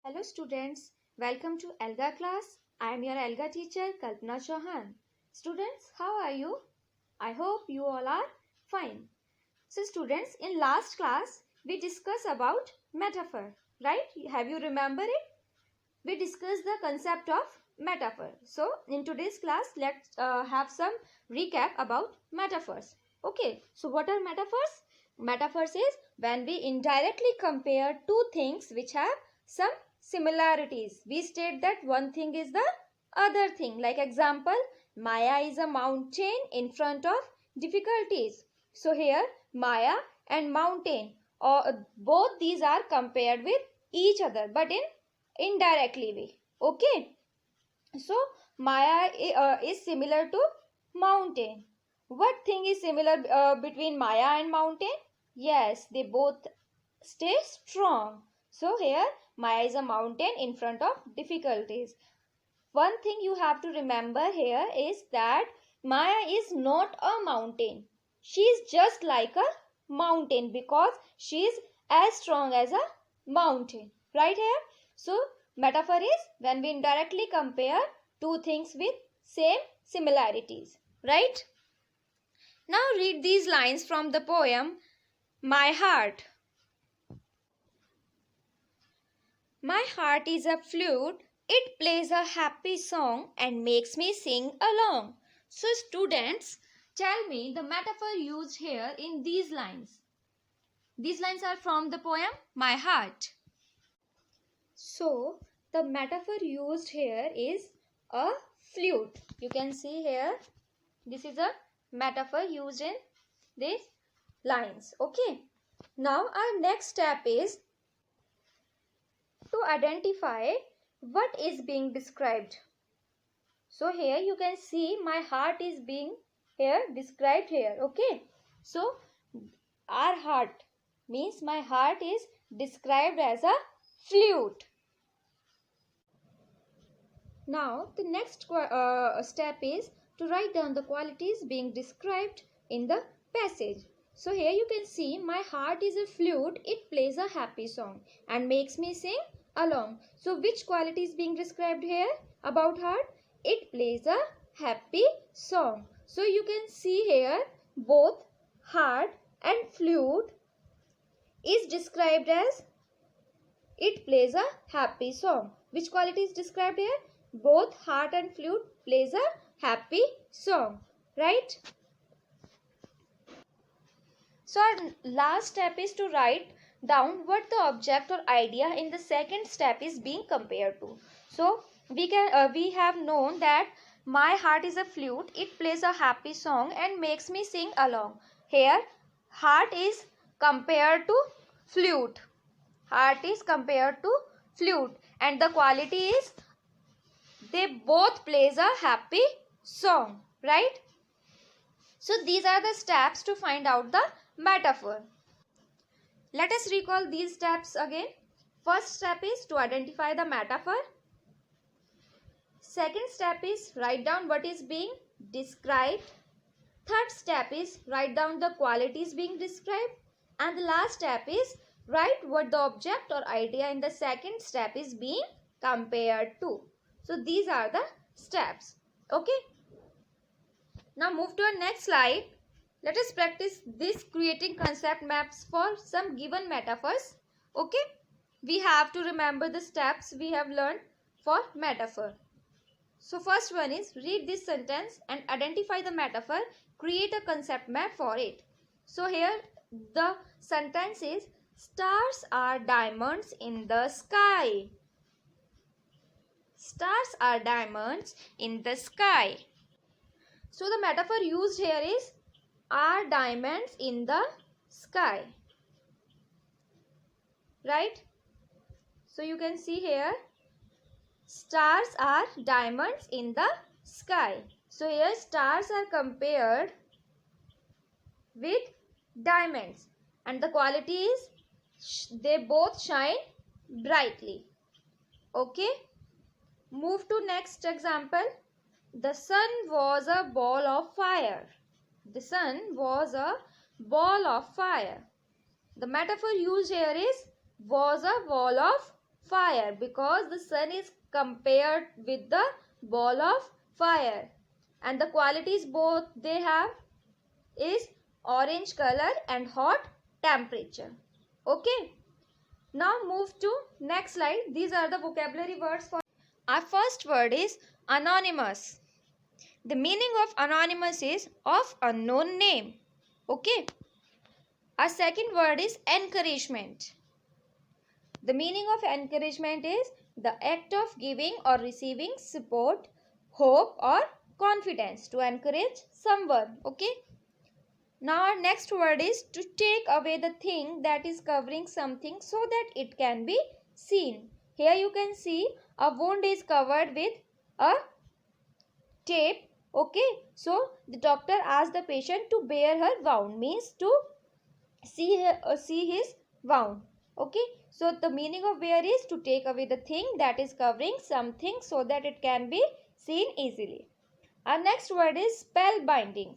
Hello students, welcome to Elga class. I am your Elga teacher Kalpana Chauhan. Students, how are you? I hope you all are fine. So students, in last class we discussed about metaphor, right? Have you remember it? We discussed the concept of metaphor. So in today's class let's have some recap about metaphors. Okay, so what are metaphors? Metaphors is when we indirectly compare two things which have some similarities. We state that one thing is the other thing. Like example, Maya is a mountain in front of difficulties. So here Maya and mountain, both these are compared with each other but in indirectly way. Okay, so Maya is similar to mountain. What thing is similar between Maya and mountain? Yes, they both stay strong. So here Maya is a mountain in front of difficulties. One thing you have to remember here is that Maya is not a mountain. She is just like a mountain because she is as strong as a mountain. Right here? So metaphor is when we indirectly compare two things with same similarities. Right? Now read these lines from the poem My Heart. My heart is a flute. It plays a happy song and makes me sing along. So students, tell me the metaphor used here in these lines. These lines are from the poem My Heart. So the metaphor used here is a flute. You can see here, this is a metaphor used in these lines. Okay. Now our next step is to identify what is being described. So here you can see my heart is being here described here. Okay, so our heart means my heart is described as a flute. Now the next step is to write down the qualities being described in the passage. So here you can see my heart is a flute, it plays a happy song and makes me sing along. So which quality is being described here about heart? It plays a happy song. So you can see here both heart and flute is described as it plays a happy song. Which quality is described here? Both heart and flute plays a happy song, right? So our last step is to write down what the object or idea in the second step is being compared to. So we have known that my heart is a flute, it plays a happy song and makes me sing along. Here heart is compared to flute. Heart is compared to flute and the quality is they both plays a happy song, right? So these are the steps to find out the metaphor. Let us recall these steps again. First step is to identify the metaphor. Second step is write down what is being described. Third step is write down the qualities being described. And the last step is write what the object or idea in the second step is being compared to. So these are the steps. Okay. Now move to our next slide. Let us practice this creating concept maps for some given metaphors. Okay. We have to remember the steps we have learned for metaphor. So first one is read this sentence and identify the metaphor. Create a concept map for it. So here the sentence is stars are diamonds in the sky. Stars are diamonds in the sky. So the metaphor used here is are diamonds in the sky. Right? So you can see here stars are diamonds in the sky. So here stars are compared with diamonds and the quality is they both shine brightly. Okay. Move to next example. The sun was a ball of fire. The sun was a ball of fire. The metaphor used here is was a ball of fire because the sun is compared with the ball of fire, and the qualities both they have is orange color and hot temperature. Okay, now move to next slide. These are the vocabulary words for our first word is anonymous. The meaning of anonymous is of unknown name. Okay, our second word is encouragement. The meaning of encouragement is the act of giving or receiving support, hope or confidence to encourage someone. Okay. Now our next word is to take away the thing that is covering something so that it can be seen. Here you can see a wound is covered with a tape. Okay. So the doctor asked the patient to bear her wound, means to see his wound. Okay, so the meaning of bear is to take away the thing that is covering something so that it can be seen easily. Our next word is spellbinding.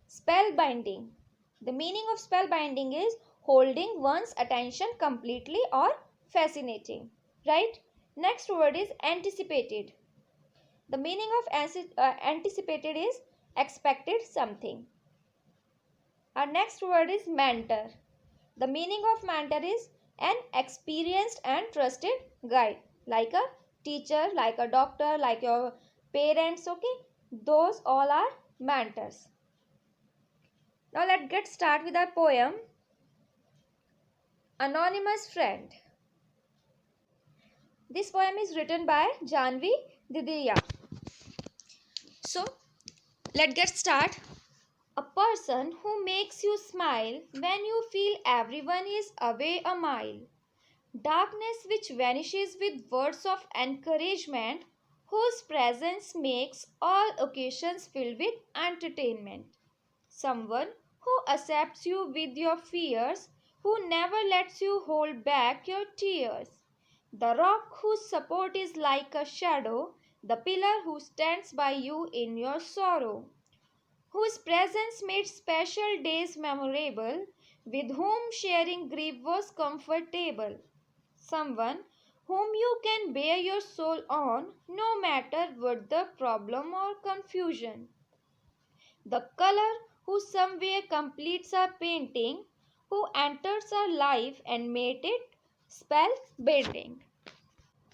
Spellbinding. The meaning of spellbinding is holding one's attention completely or fascinating. Right? Next word is anticipated. The meaning of anticipated is expected something. Our next word is mentor. The meaning of mentor is an experienced and trusted guide, like a teacher, like a doctor, like your parents. Okay, those all are mentors. Now let's get started with our poem, Anonymous Friend. This poem is written by Janvi Didiya. So let's get started. A person who makes you smile when you feel everyone is away a mile. Darkness which vanishes with words of encouragement, whose presence makes all occasions filled with entertainment. Someone who accepts you with your fears, who never lets you hold back your tears. The rock whose support is like a shadow, the pillar who stands by you in your sorrow, whose presence made special days memorable, with whom sharing grief was comfortable. Someone whom you can bear your soul on, no matter what the problem or confusion. The color who somewhere completes our painting, who enters our life and made it spellbinding.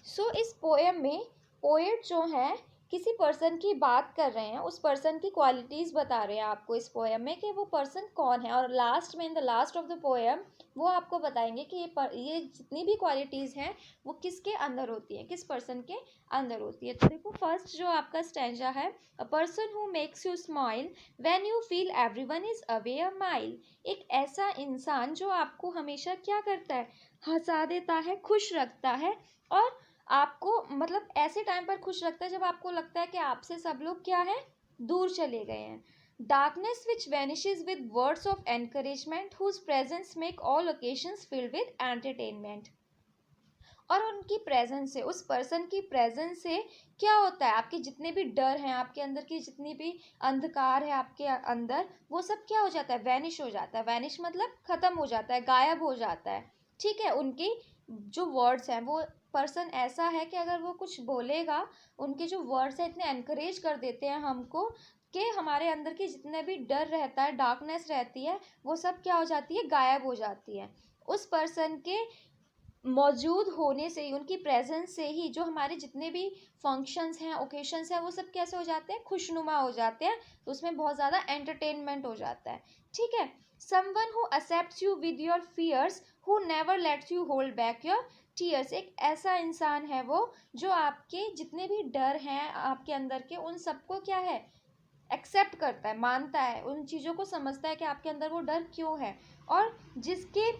सो इस poem में poet जो हैं किसी person की बात कर रहे हैं, उस पर्सन की क्वालिटीज़ बता रहे हैं आपको इस पोएम में कि वो पर्सन कौन है, और लास्ट में in the last of the poem वो आपको बताएंगे कि ये जितनी भी क्वालिटीज़ हैं वो किसके अंदर होती हैं, किस पर्सन के अंदर होती है. तो देखो फर्स्ट जो आपका स्टैंजा है, a person who makes you smile when you feel everyone is away a mile. एक ऐसा इंसान जो आपको हमेशा क्या करता है, हंसा देता है, खुश रखता है, और आपको मतलब ऐसे टाइम पर खुश रखता है जब आपको लगता है कि आपसे सब लोग क्या है, दूर चले गए हैं. Darkness which vanishes with words of encouragement, whose presence make all occasions filled with entertainment. और उनकी प्रेजेंस से, उस पर्सन की प्रेजेंस से क्या होता है, आपके जितने भी डर हैं, आपके अंदर की जितनी भी अंधकार है आपके अंदर, वो सब क्या हो जाता है, वैनिश हो जाता है. वैनिश मतलब ख़त्म हो जाता है, गायब हो जाता है. ठीक है, उनकी जो वर्ड्स हैं, वो पर्सन ऐसा है कि अगर वो कुछ बोलेगा, उनके जो वर्ड्स हैं इतने एनकरेज कर देते हैं हमको कि हमारे अंदर की जितने भी डर रहता है, डार्कनेस रहती है, वो सब क्या हो जाती है, गायब हो जाती है. उस पर्सन के मौजूद होने से ही, उनकी प्रेजेंस से ही जो हमारे जितने भी फंक्शंस हैं, ओकेशंस हैं, वो सब कैसे हो जाते हैं, खुशनुमा हो जाते हैं. तो उसमें बहुत ज़्यादा एंटरटेनमेंट हो जाता है. ठीक है. Someone who accepts you with your fears, who never lets you hold back your tears. एक ऐसा इंसान है वो जो आपके जितने भी डर हैं आपके अंदर के, उन सबको क्या है, एक्सेप्ट करता है, मानता है, उन चीज़ों को समझता है कि आपके अंदर वो डर क्यों है, और जिसके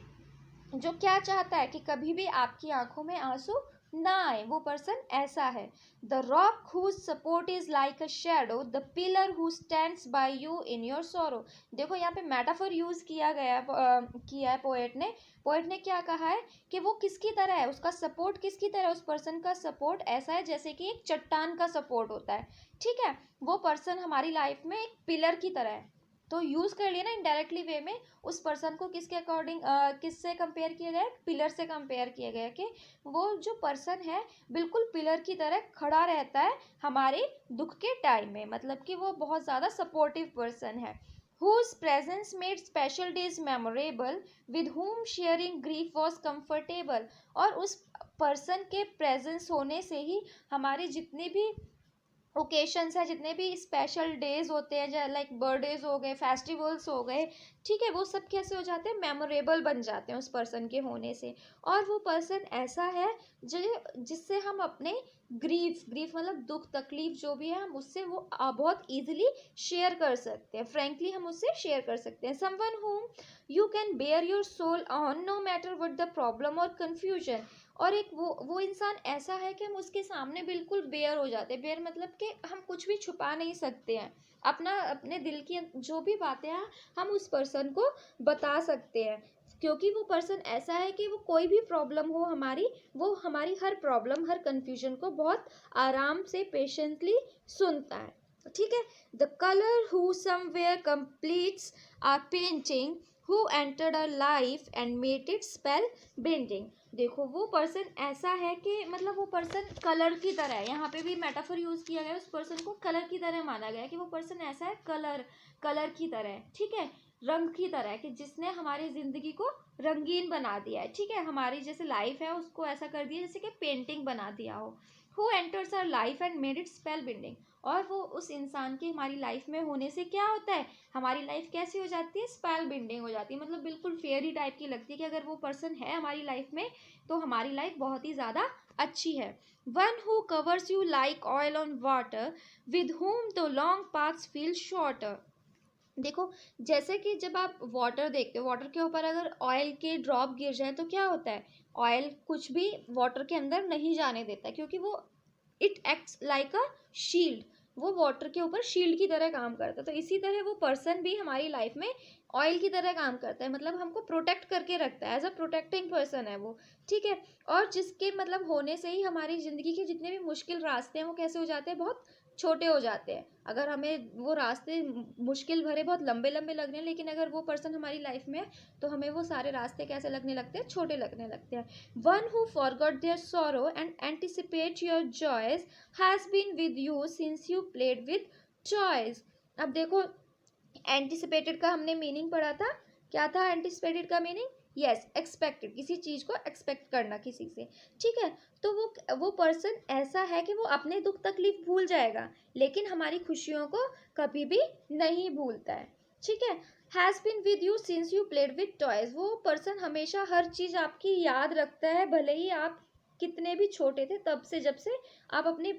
जो क्या चाहता है कि कभी भी आपकी आंखों में आंसू ना आए, वो पर्सन ऐसा है. The rock whose support is like a shadow, the pillar who stands by you in your sorrow. देखो यहाँ पे मेटाफर यूज किया है पोएट ने क्या कहा है कि वो किसकी तरह है, उसका सपोर्ट किसकी तरह है, उस पर्सन का सपोर्ट ऐसा है जैसे कि एक चट्टान का सपोर्ट होता है. ठीक है, वो पर्सन हमारी लाइफ में एक पिलर की तरह है. तो यूज़ कर लिया ना इनडायरेक्टली वे में, उस पर्सन को किसके अकॉर्डिंग किससे कंपेयर किया गया है, पिलर से कंपेयर किया गया है कि वो जो पर्सन है बिल्कुल पिलर की तरह खड़ा रहता है हमारे दुख के टाइम में, मतलब कि वो बहुत ज़्यादा सपोर्टिव पर्सन है। whose presence made special days memorable, with whom sharing grief was comfortable। और उस पर्सन के प्रेजेंस होने से ही हमारे जितने भी ओकेशंस है, जितने भी स्पेशल डेज होते हैं, लाइक बर्थडेज हो गए, फेस्टिवल्स हो गए, ठीक है, वो सब कैसे हो जाते हैं, मेमोरेबल बन जाते हैं उस पर्सन के होने से। और वो पर्सन ऐसा है जो जिससे हम अपने ग्रीफ ग्रीफ मतलब दुख तकलीफ जो भी है हम उससे वो बहुत इजीली शेयर कर सकते हैं, फ्रेंकली हम उससे शेयर कर सकते हैं। Someone whom you can bare your soul on no matter what the problem और कन्फ्यूजन। और एक वो इंसान ऐसा है कि हम उसके सामने बिल्कुल बेयर हो जाते हैं, बेयर मतलब कि हम कुछ भी छुपा नहीं सकते हैं, अपने दिल की जो भी बातें हैं हम उस पर्सन को बता सकते हैं, क्योंकि वो पर्सन ऐसा है कि वो कोई भी प्रॉब्लम हो हमारी, वो हमारी हर प्रॉब्लम हर कन्फ्यूजन को बहुत आराम से पेशेंटली सुनता है, ठीक है। The colour who somewhere completes our painting who entered a life and made it spellbinding. देखो वो पर्सन ऐसा है कि मतलब वो पर्सन कलर की तरह है, यहाँ पे भी मेटाफर यूज किया गया है, उस पर्सन को कलर की तरह माना गया है कि वो पर्सन ऐसा है कलर की तरह है, ठीक है, रंग की तरह है, कि जिसने हमारी जिंदगी को रंगीन बना दिया है, ठीक है, हमारी जैसे लाइफ है उसको ऐसा कर दिया जैसे कि पेंटिंग बना दिया हो। Who enters our life and made it spell building. और वो उस इंसान के हमारी लाइफ में होने से क्या होता है, हमारी लाइफ कैसी हो जाती है, स्पेल बिल्डिंग हो जाती है, मतलब बिल्कुल फेयरी टाइप की लगती है कि अगर वो पर्सन है हमारी लाइफ में तो हमारी लाइफ बहुत ही ज़्यादा अच्छी है। One who covers you like oil on water, with whom the long paths feel shorter. देखो जैसे कि जब आप वाटर देखते हो, वाटर के ऊपर अगर ऑयल के ड्रॉप गिर जाए तो क्या होता है, ऑयल कुछ भी वाटर के अंदर नहीं जाने देता, क्योंकि वो it acts like a shield, वो वाटर के ऊपर शील्ड की तरह काम करता है। तो इसी तरह वो पर्सन भी हमारी लाइफ में ऑयल की तरह काम करता है, मतलब हमको प्रोटेक्ट करके रखता है, एज अ प्रोटेक्टिंग पर्सन है वो, ठीक है। और जिसके मतलब होने से ही हमारी ज़िंदगी के जितने भी मुश्किल रास्ते हैं वो कैसे हो जाते हैं, बहुत छोटे हो जाते हैं। अगर हमें वो रास्ते मुश्किल भरे बहुत लंबे लंबे लग रहे हैं, लेकिन अगर वो पर्सन हमारी लाइफ में है तो हमें वो सारे रास्ते कैसे लगने लगते हैं, छोटे लगने लगते हैं। One who forgot their sorrow and anticipate your joys has been with you since you played with toys। अब देखो एंटिसिपेटेड का हमने मीनिंग पढ़ा था, क्या था एंटिसिपेटेड का मीनिंग, यस एक्सपेक्टेड, किसी चीज को एक्सपेक्ट करना किसी से, ठीक है। तो वो पर्सन ऐसा है कि वो अपने दुख तकलीफ भूल जाएगा लेकिन हमारी खुशियों को कभी भी नहीं भूलता है, ठीक है। Has been with you since you played with toys, वो पर्सन हमेशा हर चीज आपकी याद रखता है, भले ही आप कितने भी छोटे थे तब से, जब से आप अपने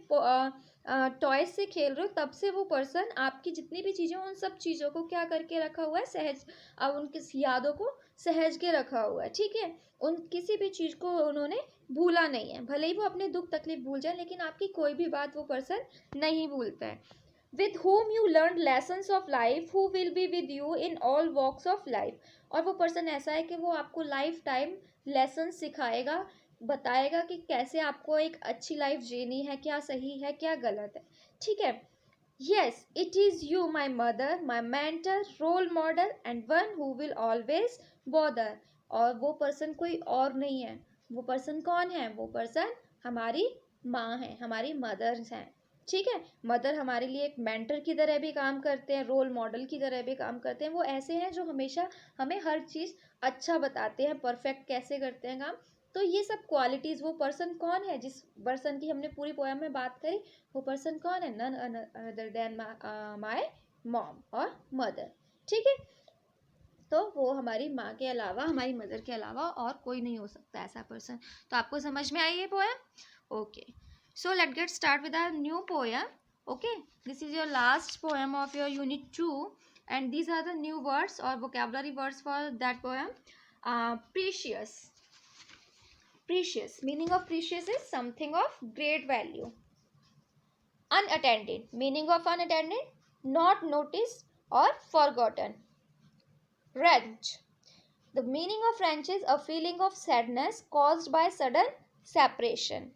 टॉयज से खेल रहे हो तब से वो पर्सन आपकी जितनी भी चीज़ें उन सब चीज़ों को क्या करके रखा हुआ है, सहज, अब उनकी यादों को सहज के रखा हुआ है, ठीक है। उन किसी भी चीज़ को उन्होंने भूला नहीं है, भले ही वो अपने दुख तकलीफ भूल जाए लेकिन आपकी कोई भी बात वो पर्सन नहीं भूलता है। With whom you learned lessons of life, who will be with you in all walks of life। और वो पर्सन ऐसा है कि वो आपको लाइफ टाइम लेसन सिखाएगा, बताएगा कि कैसे आपको एक अच्छी लाइफ जीनी है, क्या सही है क्या गलत है, ठीक है। Yes it is you my mother, my mentor, role model and one who will always bother. और वो पर्सन कोई और नहीं है, वो पर्सन कौन है, वो पर्सन हमारी माँ है, हमारी मदर्स हैं, ठीक है। मदर हमारे लिए एक मेंटर की तरह भी काम करते हैं, रोल मॉडल की तरह भी काम करते हैं, वो ऐसे हैं जो हमेशा हमें हर चीज़ अच्छा बताते हैं, परफेक्ट कैसे करते हैं काम। तो ये सब क्वालिटीज़, वो पर्सन कौन है जिस पर्सन की हमने पूरी पोएम में बात करी, वो पर्सन कौन है, none other than my mom और मदर, ठीक है। तो वो हमारी माँ के अलावा, हमारी मदर के अलावा और कोई नहीं हो सकता ऐसा पर्सन। तो आपको समझ में आई ये poem, okay. So let get start with our new poem, okay. This is your last poem of your unit 2 and these are the new words or vocabulary words for that poem. Precious, precious, meaning of precious is something of great value. Unattended, meaning of unattended, not noticed or forgotten. Wrench, the meaning of wrench is a feeling of sadness caused by sudden separation.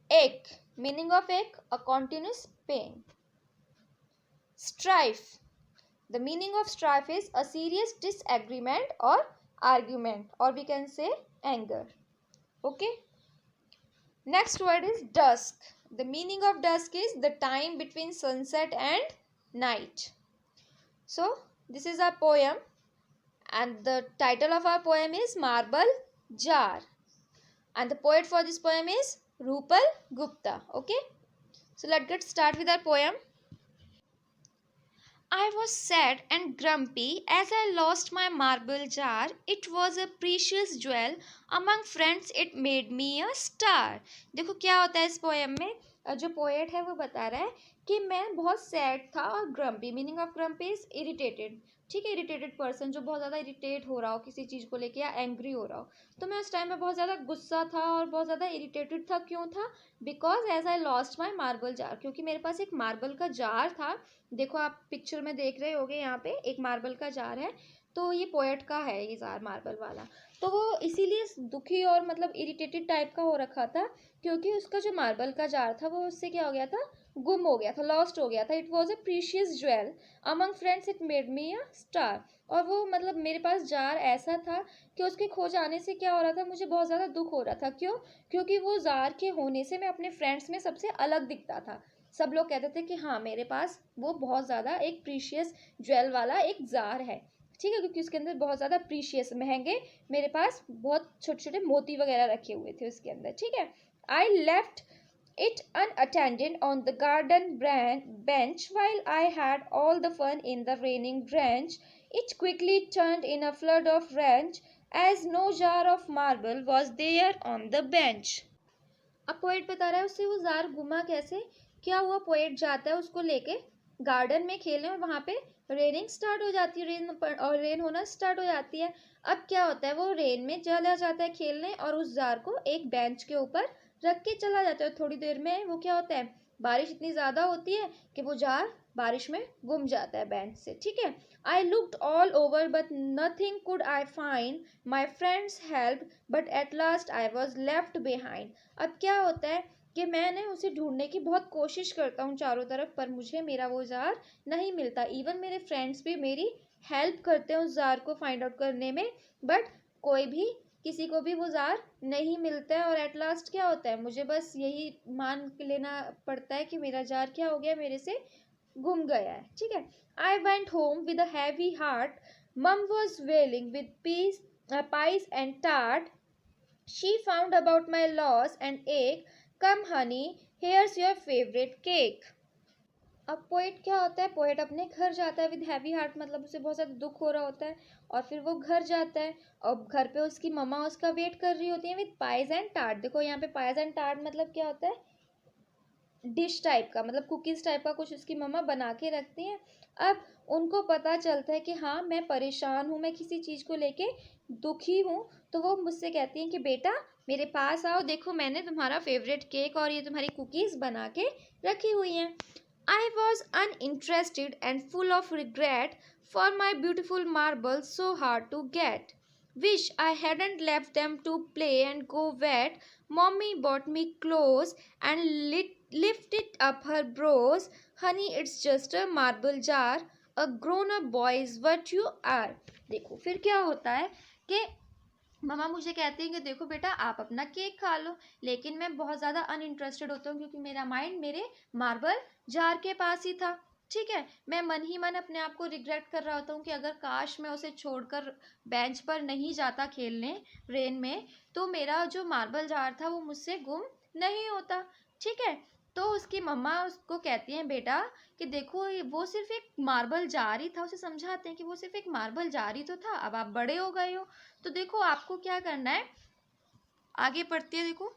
Ache, meaning of ache, a continuous pain. Strife, The meaning of strife is a serious disagreement or argument, or we can say anger. Okay. Next word is dusk. The meaning of dusk is the time between sunset and night. So this is our poem, and the title of our poem is Marble Jar, and the poet for this poem is Rupal Gupta. Okay. So let's get started with our poem. I was sad and grumpy as I lost my marble jar. It was a precious jewel. Among friends it made me a star. देखो क्या होता है इस poem में, जो poet है वो बता रहा है कि मैं बहुत सैड था और grumpy, meaning of grumpy is irritated, ठीक है, इरिटेटेड पर्सन जो बहुत ज़्यादा इरिटेट हो रहा हो किसी चीज़ को लेके या एंग्री हो रहा हो। तो मैं उस टाइम में बहुत ज़्यादा गुस्सा था और बहुत ज़्यादा इरिटेटेड था। क्यों था? Because as I lost my marble jar, क्योंकि मेरे पास एक मार्बल का जार था। देखो आप पिक्चर में देख रहे होगे, यहाँ पे एक मार्बल का जार है, तो ये पोएट का है ये जार मार्बल वाला। तो वो इसीलिए दुखी और मतलब इरिटेटेड टाइप का हो रखा था, क्योंकि उसका जो मार्बल का जार था वो उससे क्या हो गया था, गुम हो गया था, लॉस्ट हो गया था। It was a precious jewel among friends it made me a star. और वो मतलब मेरे पास जार ऐसा था कि उसके खो जाने से क्या हो रहा था, मुझे बहुत ज़्यादा दुख हो रहा था। क्यों? क्योंकि वो जार के होने से मैं अपने फ्रेंड्स में सबसे अलग दिखता था। सब लोग कहते थे कि हाँ मेरे पास वो बहुत ज़्यादा एक प्रीशियस ज्वेल वाला एक जार है, ठीक है, क्योंकि उसके अंदर बहुत ज़्यादा प्रीशियस महंगे मेरे पास बहुत छोटे छोटे मोती वगैरह रखे हुए थे उसके अंदर, ठीक है। I left it unattended on the garden bench while I had all the fun in the raining drench. It quickly turned in a flood of wrench as no jar of marble was there on the bench. अब poet बता रहा है उससे वो jar गुमा कैसे, क्या हुआ, पोएट जाता है उसको लेके गार्डन में खेलने और वहाँ पे रेनिंग स्टार्ट हो जाती है, रेन होना स्टार्ट हो जाती है। अब क्या होता है, वो रेन में चला जाता है खेलने और उस जार को एक बेंच के ऊपर रख के चला जाता है। थोड़ी देर में वो क्या होता है, बारिश इतनी ज़्यादा होती है कि वो जार बारिश में गुम जाता है बेंच से, ठीक है। I looked all over but nothing could I find, my friends help but at last I was left behind. अब क्या होता है कि मैंने उसे ढूंढने की बहुत कोशिश करता हूँ चारों तरफ, पर मुझे मेरा वो जार नहीं मिलता। इवन मेरे फ्रेंड्स भी मेरी हेल्प करते हैं उस जार को फाइंड आउट करने में, बट कोई भी किसी को भी वो जार नहीं मिलता है। और एट लास्ट क्या होता है, मुझे बस यही मान लेना पड़ता है कि मेरा जार क्या हो गया, मेरे से गुम गया है, ठीक है। I went home with a heavy heart, mum was wailing with pies and tart. She found about my loss and ache. Come honey, here's your favorite cake. अब पोएट क्या होता है, पोएट अपने घर जाता है विद हैवी हार्ट, मतलब उसे बहुत ज़्यादा दुख हो रहा होता है, और फिर वो घर जाता है और घर पे उसकी मम्मा उसका वेट कर रही होती है विद पाइज एंड टार्ट। देखो यहाँ पे पाइज एंड टार्ट मतलब क्या होता है, डिश टाइप का, मतलब कुकीज़ टाइप का कुछ उसकी मम्मा बना के रखती हैं। अब उनको पता चलता है कि हाँ मैं परेशान हूँ, मैं किसी चीज़ को लेके दुखी हूँ, तो वो मुझसे कहती हैं कि बेटा मेरे पास आओ, देखो मैंने तुम्हारा फेवरेट केक और ये तुम्हारी कुकीज़ बना के रखी हुई हैं। I was uninterested and full of regret, for my beautiful marbles so hard to get. Wish I hadn't left them to play and go wet. Mommy bought me clothes and lifted up her brows. Honey, it's just a marble jar. A grown-up boy is what you are. देखो फिर क्या होता है कि मम्मा मुझे कहती है कि देखो बेटा आप अपना केक खा लो, लेकिन मैं बहुत ज़्यादा अनइंटरेस्टेड होता हूँ क्योंकि मेरा माइंड मेरे मार्बल जार के पास ही था, ठीक है। मैं मन ही मन अपने आप को रिग्रेट कर रहा होता हूँ कि अगर काश मैं उसे छोड़कर बेंच पर नहीं जाता खेलने रेन में, तो मेरा जो मार्बल जार था वो मुझसे गुम नहीं होता, ठीक है। तो उसकी मम्मा उसको कहती हैं बेटा कि देखो वो सिर्फ एक मार्बल जार ही था, उसे समझाते हैं कि वो सिर्फ एक मार्बल जार ही तो था, अब आप बड़े हो गए हो, तो देखो आपको क्या करना है, आगे पढ़ते हैं। देखो